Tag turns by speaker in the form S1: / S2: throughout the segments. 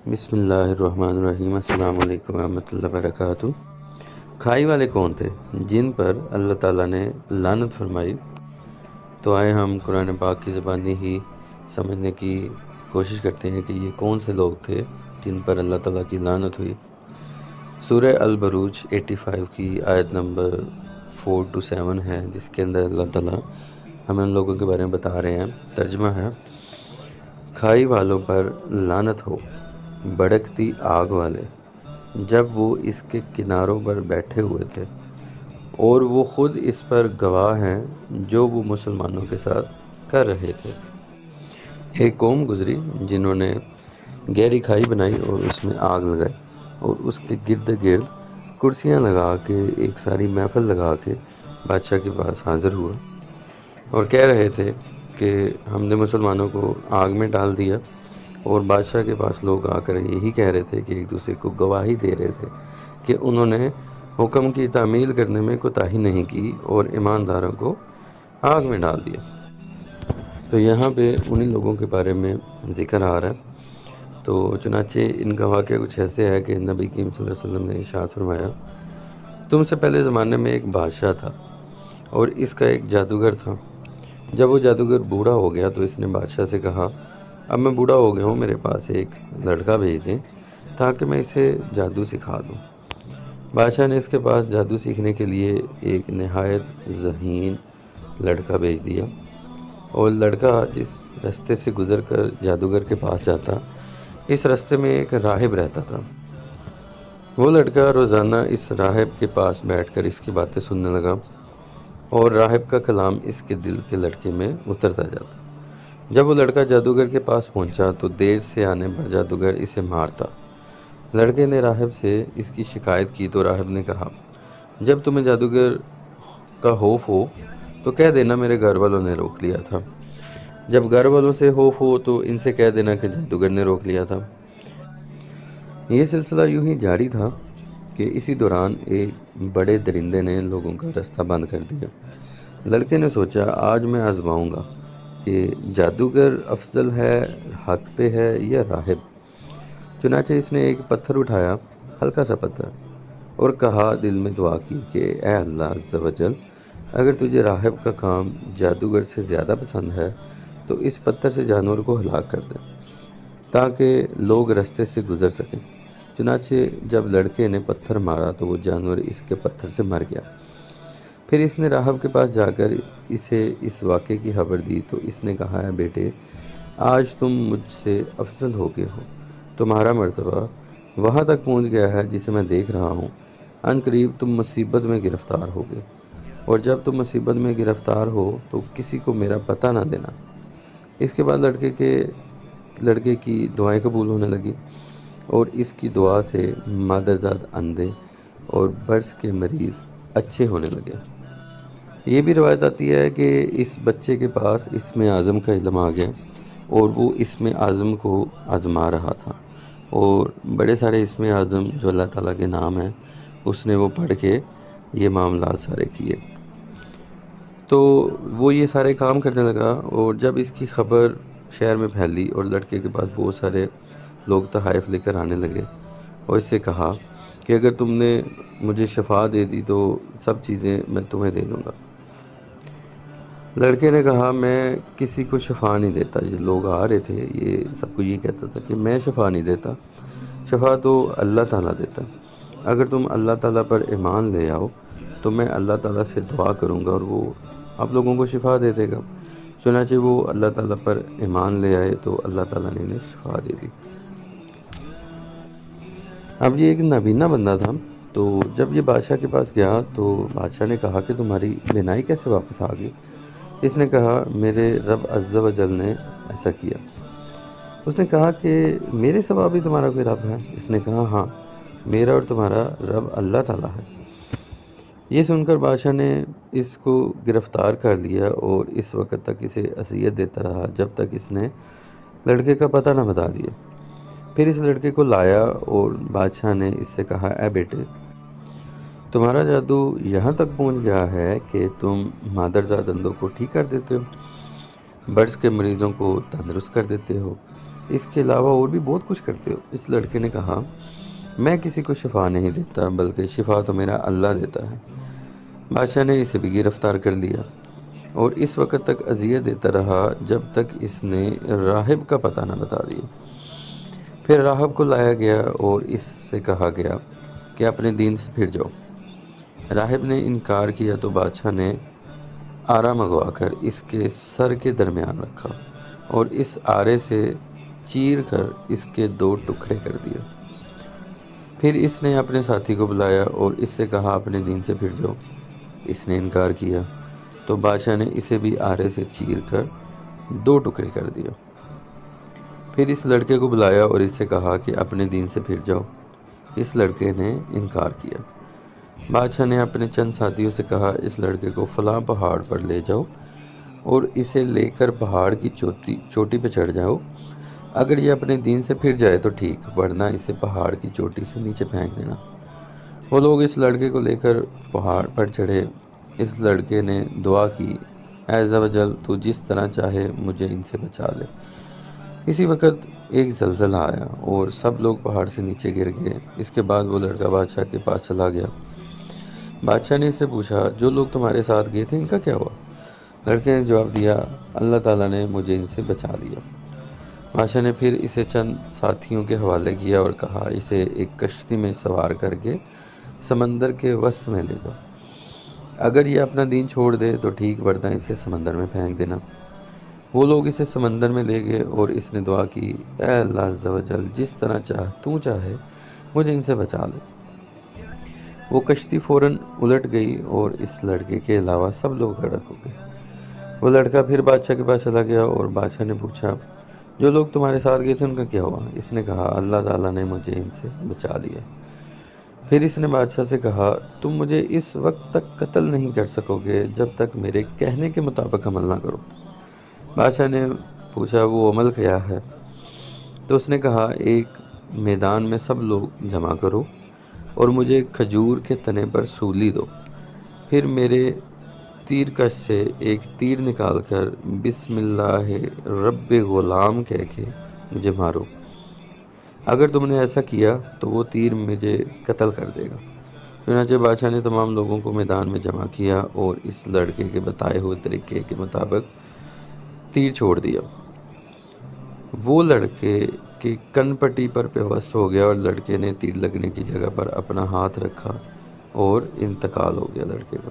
S1: بسم اللہ الرحمن الرحیم۔ السلام علیکم ورحمۃ اللہ وبرکاتہ۔ کھائی والے کون تھے جن پر اللہ تعالیٰ نے لعنت فرمائی؟ تو آئے ہم قرآن پاک کی زبانی ہی سمجھنے کی کوشش کرتے ہیں کہ یہ کون سے لوگ تھے جن پر اللہ تعالیٰ کی لعنت ہوئی۔ سورہ البروج 85 کی آیت نمبر 4 سے 7 ہے، جس کے اندر اللہ تعالیٰ ہمیں ان لوگوں کے بارے میں بتا رہے ہیں۔ ترجمہ ہے: کھائی والوں پر لعنت ہو، بھڑکتی آگ والے، جب وہ اس کے کناروں پر بیٹھے ہوئے تھے اور وہ خود اس پر گواہ ہیں جو وہ مسلمانوں کے ساتھ کر رہے تھے۔ ایک قوم گزری جنہوں نے گہری کھائی بنائی اور اس میں آگ لگائی اور اس کے گرد گرد کرسیاں لگا کے ایک ساری محفل لگا کے بادشاہ کے پاس حاضر ہوا اور کہہ رہے تھے کہ ہم نے مسلمانوں کو آگ میں ڈال دیا، اور بادشاہ کے پاس لوگ آ کر یہی کہہ رہے تھے کہ ایک دوسرے کو گواہی دے رہے تھے کہ انہوں نے حکم کی تعمیل کرنے میں کوتاہی نہیں کی اور ایمانداروں کو آگ میں ڈال دیا۔ تو یہاں پہ انہی لوگوں کے بارے میں ذکر آ رہا ہے۔ تو چنانچہ ان کا واقعہ کچھ ایسے ہے کہ نبی کریم صلی اللہ علیہ وسلم نے ارشاد فرمایا: تم سے پہلے زمانے میں ایک بادشاہ تھا اور اس کا ایک جادوگر تھا۔ جب وہ جادوگر بوڑھا ہو گیا تو اس نے بادشاہ سے کہا: اب میں بوڑھا ہو گیا ہوں، میرے پاس ایک لڑکا بھیج دیں تاکہ میں اسے جادو سکھا دوں۔ بادشاہ نے اس کے پاس جادو سیکھنے کے لیے ایک نہایت ذہین لڑکا بھیج دیا، اور لڑکا جس راستے سے گزر کر جادوگر کے پاس جاتا، اس راستے میں ایک راہب رہتا تھا۔ وہ لڑکا روزانہ اس راہب کے پاس بیٹھ کر اس کی باتیں سننے لگا، اور راہب کا کلام اس کے دل کے لڑکے میں اترتا جاتا۔ جب وہ لڑکا جادوگر کے پاس پہنچا تو دیر سے آنے پر جادوگر اسے مارتا۔ لڑکے نے راہب سے اس کی شکایت کی تو راہب نے کہا: جب تمہیں جادوگر کا خوف ہو تو کہہ دینا میرے گھر والوں نے روک لیا تھا، جب گھر والوں سے خوف ہو تو ان سے کہہ دینا کہ جادوگر نے روک لیا تھا۔ یہ سلسلہ یوں ہی جاری تھا کہ اسی دوران ایک بڑے درندے نے لوگوں کا راستہ بند کر دیا۔ لڑکے نے سوچا آج میں آزماؤں گا کہ جادوگر افضل ہے، حق پہ ہے یا راہب۔ چنانچہ اس نے ایک پتھر اٹھایا، ہلکا سا پتھر، اور کہا، دل میں دعا کی کہ اے اللہ عز و جل، اگر تجھے راہب کا کام جادوگر سے زیادہ پسند ہے تو اس پتھر سے جانور کو ہلاک کر دے تاکہ لوگ راستے سے گزر سکیں۔ چنانچہ جب لڑکے نے پتھر مارا تو وہ جانور اس کے پتھر سے مر گیا۔ پھر اس نے راہب کے پاس جا کر اسے اس واقعے کی خبر دی تو اس نے کہا: اے بیٹے، آج تم مجھ سے افضل ہو گئے ہو، تمہارا مرتبہ وہاں تک پہنچ گیا ہے جسے میں دیکھ رہا ہوں۔ عن قریب تم مصیبت میں گرفتار ہوگے، اور جب تم مصیبت میں گرفتار ہو تو کسی کو میرا پتہ نہ دینا۔ اس کے بعد لڑکے کی دعائیں قبول ہونے لگی، اور اس کی دعا سے مادرزاد اندھے اور برس کے مریض اچھے ہونے لگے۔ یہ بھی روایت آتی ہے کہ اس بچے کے پاس اسم اعظم کا علم آ گیا، اور وہ اسم اعظم کو آزما رہا تھا، اور بڑے سارے اسم اعظم جو اللہ تعالیٰ کے نام ہیں اس نے وہ پڑھ کے یہ معاملات سارے کیے۔ تو وہ یہ سارے کام کرنے لگا، اور جب اس کی خبر شہر میں پھیلی اور لڑکے کے پاس بہت سارے لوگ تحائف لے کر آنے لگے، اور اس سے کہا کہ اگر تم نے مجھے شفا دے دی تو سب چیزیں میں تمہیں دے دوں گا۔ لڑکے نے کہا: میں کسی کو شفا نہیں دیتا۔ یہ لوگ آ رہے تھے، یہ سب کو یہ کہتا تھا کہ میں شفا نہیں دیتا، شفا تو اللہ تعالیٰ دیتا۔ اگر تم اللہ تعالیٰ پر ایمان لے آؤ تو میں اللہ تعالیٰ سے دعا کروں گا اور وہ آپ لوگوں کو شفا دے دے گا۔ چنانچہ وہ اللہ تعالیٰ پر ایمان لے آئے تو اللہ تعالیٰ نے انہیں شفا دے دی۔ اب یہ ایک نابینا بندہ تھا، تو جب یہ بادشاہ کے پاس گیا تو بادشاہ نے کہا کہ تمہاری بینائی کیسے واپس آ گئی؟ اس نے کہا: میرے رب عز و جل نے ایسا کیا۔ اس نے کہا کہ میرے سوا بھی تمہارا کوئی رب ہے؟ اس نے کہا: ہاں، میرا اور تمہارا رب اللہ تعالیٰ ہے۔ یہ سن کر بادشاہ نے اس کو گرفتار کر لیا اور اس وقت تک اسے اذیت دیتا رہا جب تک اس نے لڑکے کا پتہ نہ بتا دیا۔ پھر اس لڑکے کو لایا اور بادشاہ نے اس سے کہا: اے بیٹے، تمہارا جادو یہاں تک پہنچ گیا ہے کہ تم مادرزاد اندھوں کو ٹھیک کر دیتے ہو، برس کے مریضوں کو تندرست کر دیتے ہو، اس کے علاوہ اور بھی بہت کچھ کرتے ہو؟ اس لڑکے نے کہا میں کسی کو شفا نہیں دیتا، بلکہ شفا تو میرا اللہ دیتا ہے۔ بادشاہ نے اسے بھی گرفتار کر لیا اور اس وقت تک اذیت دیتا رہا جب تک اس نے راہب کا پتہ نہ بتا دیا۔ پھر راہب کو لایا گیا اور اس سے کہا گیا کہ اپنے دین سے پھر جاؤ۔ راہب نے انکار کیا تو بادشاہ نے آرا منگوا کر اس کے سر کے درمیان رکھا اور اس آرے سے چیر کر اس کے 2 ٹکڑے کر دیے۔ پھر اس نے اپنے ساتھی کو بلایا اور اس سے کہا اپنے دین سے پھر جاؤ۔ اس نے انکار کیا تو بادشاہ نے اسے بھی آرے سے چیر کر 2 ٹکڑے کر دیا۔ پھر اس لڑکے کو بلایا اور اس سے کہا کہ اپنے دین سے پھر جاؤ۔ اس لڑکے نے انکار کیا۔ بادشاہ نے اپنے چند ساتھیوں سے کہا اس لڑکے کو فلاں پہاڑ پر لے جاؤ اور اسے لے کر پہاڑ کی چوٹی پہ چڑھ جاؤ۔ اگر یہ اپنے دین سے پھر جائے تو ٹھیک، ورنہ اسے پہاڑ کی چوٹی سے نیچے پھینک دینا۔ وہ لوگ اس لڑکے کو لے کر پہاڑ پر چڑھے۔ اس لڑکے نے دعا کی، اے عز و جل تو جس طرح چاہے مجھے ان سے بچا لے۔ اسی وقت ایک زلزلہ آیا اور سب لوگ پہاڑ سے نیچے گر گئے۔ اس کے بعد وہ لڑکا بادشاہ کے پاس چلا گیا۔ بادشاہ نے اس سے پوچھا جو لوگ تمہارے ساتھ گئے تھے ان کا کیا ہوا؟ لڑکے نے جواب دیا اللہ تعالیٰ نے مجھے ان سے بچا لیا۔ بادشاہ نے پھر اسے چند ساتھیوں کے حوالے کیا اور کہا اسے ایک کشتی میں سوار کر کے سمندر کے وسط میں لے جاؤ۔ اگر یہ اپنا دین چھوڑ دے تو ٹھیک، ورنہ اسے سمندر میں پھینک دینا۔ وہ لوگ اسے سمندر میں لے گئے اور اس نے دعا کی، اے اللہ عز و جل جس طرح تو چاہے مجھے ان سے بچا لے۔ وہ کشتی فوراً الٹ گئی اور اس لڑکے کے علاوہ سب لوگ غرق ہو گئے۔ وہ لڑکا پھر بادشاہ کے پاس چلا گیا اور بادشاہ نے پوچھا جو لوگ تمہارے ساتھ گئے تھے ان کا کیا ہوا؟ اس نے کہا اللہ تعالیٰ نے مجھے ان سے بچا لیا۔ پھر اس نے بادشاہ سے کہا تم مجھے اس وقت تک قتل نہیں کر سکو گے جب تک میرے کہنے کے مطابق عمل نہ کرو۔ بادشاہ نے پوچھا وہ عمل کیا ہے؟ تو اس نے کہا ایک میدان میں سب لوگ جمع کرو اور مجھے کھجور کے تنے پر سولی دو، پھر میرے تیر کش سے ایک تیر نکال کر بسم اللہ رب غلام کہہ کے مجھے مارو۔ اگر تم نے ایسا کیا تو وہ تیر مجھے قتل کر دے گا۔ چنانچہ بادشاہ نے تمام لوگوں کو میدان میں جمع کیا اور اس لڑکے کے بتائے ہوئے طریقے کے مطابق تیر چھوڑ دیا۔ وہ لڑکے کے کن پٹی پر پیوست ہو گیا اور لڑکے نے تیر لگنے کی جگہ پر اپنا ہاتھ رکھا اور انتقال ہو گیا لڑکے کا۔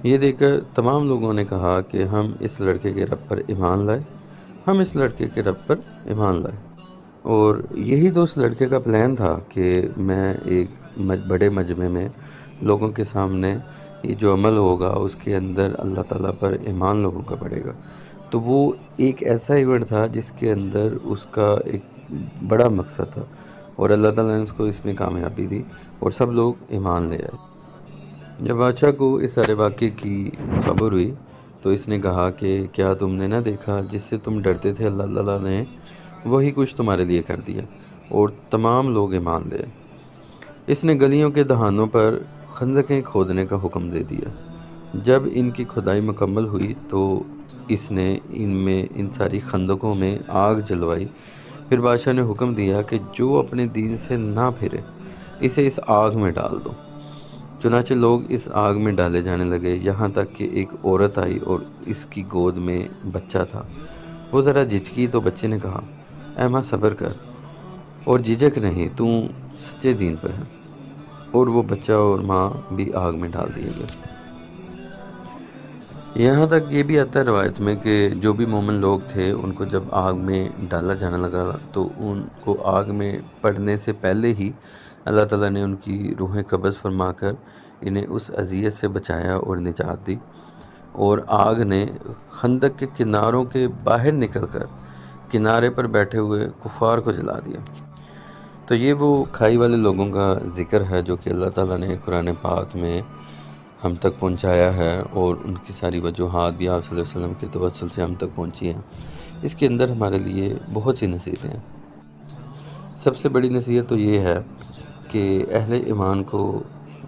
S1: یہ دیکھ کر تمام لوگوں نے کہا کہ ہم اس لڑکے کے رب پر ایمان لائے، ہم اس لڑکے کے رب پر ایمان لائے۔ اور یہی تو اس لڑکے کا پلان تھا کہ میں ایک بڑے مجمع میں لوگوں کے سامنے یہ جو عمل ہوگا اس کے اندر اللہ تعالیٰ پر ایمان لوگوں کا پڑے گا۔ تو وہ ایک ایسا ایونٹ تھا جس کے اندر اس کا ایک بڑا مقصد تھا اور اللہ تعالیٰ نے اس کو اس میں کامیابی دی اور سب لوگ ایمان لے آئے۔ جب بادشاہ کو اس سارے واقعے کی خبر ہوئی تو اس نے کہا کہ کیا تم نے نہ دیکھا جس سے تم ڈرتے تھے اللہ تعالیٰ نے وہی کچھ تمہارے لیے کر دیا اور تمام لوگ ایمان لے۔ اس نے گلیوں کے دہانوں پر خندقیں کھودنے کا حکم دے دیا۔ جب ان کی کھدائی مکمل ہوئی تو اس نے ان ساری خندقوں میں آگ جلوائی۔ پھر بادشاہ نے حکم دیا کہ جو اپنے دین سے نہ پھرے اسے اس آگ میں ڈال دو۔ چنانچہ لوگ اس آگ میں ڈالے جانے لگے، یہاں تک کہ ایک عورت آئی اور اس کی گود میں بچہ تھا۔ وہ ذرا جھجکی تو بچے نے کہا اے ماں صبر کر اور جھجک نہیں، تو سچے دین پر ہے۔ اور وہ بچہ اور ماں بھی آگ میں ڈال دیے گئے۔ یہاں تک یہ بھی آتا ہے روایت میں کہ جو بھی مومن لوگ تھے ان کو جب آگ میں ڈالا جانے لگا تو ان کو آگ میں پڑنے سے پہلے ہی اللہ تعالیٰ نے ان کی روحیں قبض فرما کر انہیں اس اذیت سے بچایا اور نجات دی، اور آگ نے خندق کے کناروں کے باہر نکل کر کنارے پر بیٹھے ہوئے کفار کو جلا دیا۔ تو یہ وہ کھائی والے لوگوں کا ذکر ہے جو کہ اللہ تعالیٰ نے قرآن پاک میں ہم تک پہنچایا ہے، اور ان کی ساری وجوہات بھی آپ صلی اللہ علیہ وسلم کے توسل سے ہم تک پہنچی ہیں۔ اس کے اندر ہمارے لیے بہت سی نصیحتیں ہیں۔ سب سے بڑی نصیحت تو یہ ہے کہ اہل ایمان کو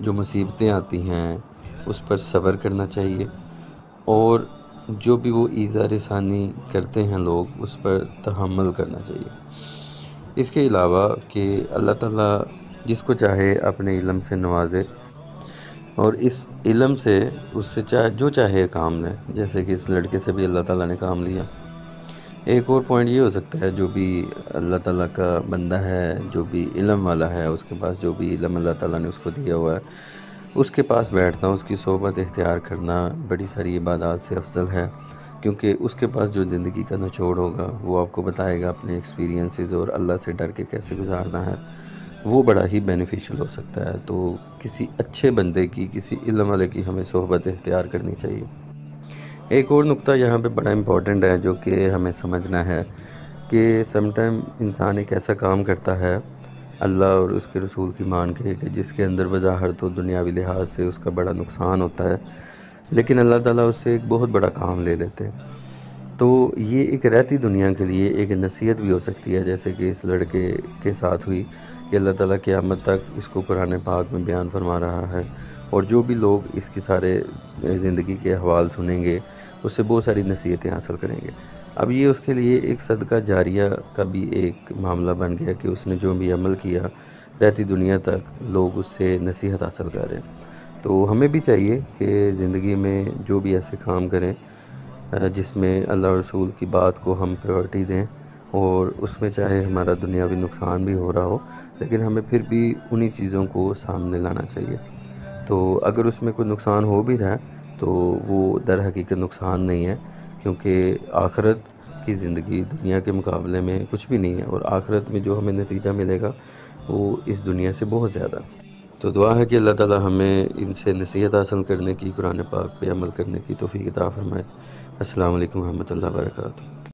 S1: جو مصیبتیں آتی ہیں اس پر صبر کرنا چاہیے، اور جو بھی وہ ایذا رسانی کرتے ہیں لوگ، اس پر تحمل کرنا چاہیے۔ اس کے علاوہ کہ اللہ تعالیٰ جس کو چاہے اپنے علم سے نوازے، اور اس علم سے اس سے جو چاہے کام لے، جیسے کہ اس لڑکے سے بھی اللہ تعالیٰ نے کام لیا۔ ایک اور پوائنٹ یہ ہو سکتا ہے، جو بھی اللہ تعالیٰ کا بندہ ہے، جو بھی علم والا ہے، اس کے پاس جو بھی علم اللہ تعالیٰ نے اس کو دیا ہوا ہے، اس کے پاس بیٹھنا، اس کی صحبت اختیار کرنا بڑی ساری عبادات سے افضل ہے، کیونکہ اس کے پاس جو زندگی کا نچوڑ ہوگا وہ آپ کو بتائے گا اپنے ایکسپیرینسز، اور اللہ سے ڈر کے کیسے گزارنا ہے، وہ بڑا ہی بینیفیشل ہو سکتا ہے۔ تو کسی اچھے بندے کی، کسی علم والے کی ہمیں صحبت اختیار کرنی چاہیے۔ ایک اور نقطہ یہاں پہ بڑا امپورٹنٹ ہے جو کہ ہمیں سمجھنا ہے کہ سم ٹائم انسان ایک ایسا کام کرتا ہے اللہ اور اس کے رسول کی مان کے، کہ جس کے اندر بظاہر تو دنیاوی لحاظ سے اس کا بڑا نقصان ہوتا ہے، لیکن اللہ تعالیٰ اس سے ایک بہت بڑا کام لے لیتے ہیں۔ تو یہ ایک رہتی دنیا کے لیے ایک نصیحت بھی ہو سکتی ہے، جیسے کہ اس لڑکے کے ساتھ ہوئی، کہ اللہ تعالیٰ قیامت تک اس کو قرآن پاک میں بیان فرما رہا ہے، اور جو بھی لوگ اس کی سارے زندگی کے احوال سنیں گے، اس سے بہت ساری نصیحتیں حاصل کریں گے۔ اب یہ اس کے لیے ایک صدقہ جاریہ کا بھی ایک معاملہ بن گیا، کہ اس نے جو بھی عمل کیا رہتی دنیا تک لوگ اس سے نصیحت حاصل کریں۔ تو ہمیں بھی چاہیے کہ زندگی میں جو بھی ایسے کام کریں جس میں اللہ اور رسول کی بات کو ہم پریورٹی دیں، اور اس میں چاہے ہمارا دنیاوی نقصان بھی ہو رہا ہو، لیکن ہمیں پھر بھی انہی چیزوں کو سامنے لانا چاہیے۔ تو اگر اس میں کوئی نقصان ہو بھی رہا ہے تو وہ در حقیقت نقصان نہیں ہے، کیونکہ آخرت کی زندگی دنیا کے مقابلے میں کچھ بھی نہیں ہے، اور آخرت میں جو ہمیں نتیجہ ملے گا وہ اس دنیا سے بہت زیادہ۔ تو دعا ہے کہ اللہ تعالیٰ ہمیں ان سے نصیحت حاصل کرنے کی، قرآن پاک پہ عمل کرنے کی توفیق عطا فرمائے۔ السلام علیکم ورحمۃ اللہ وبرکاتہ۔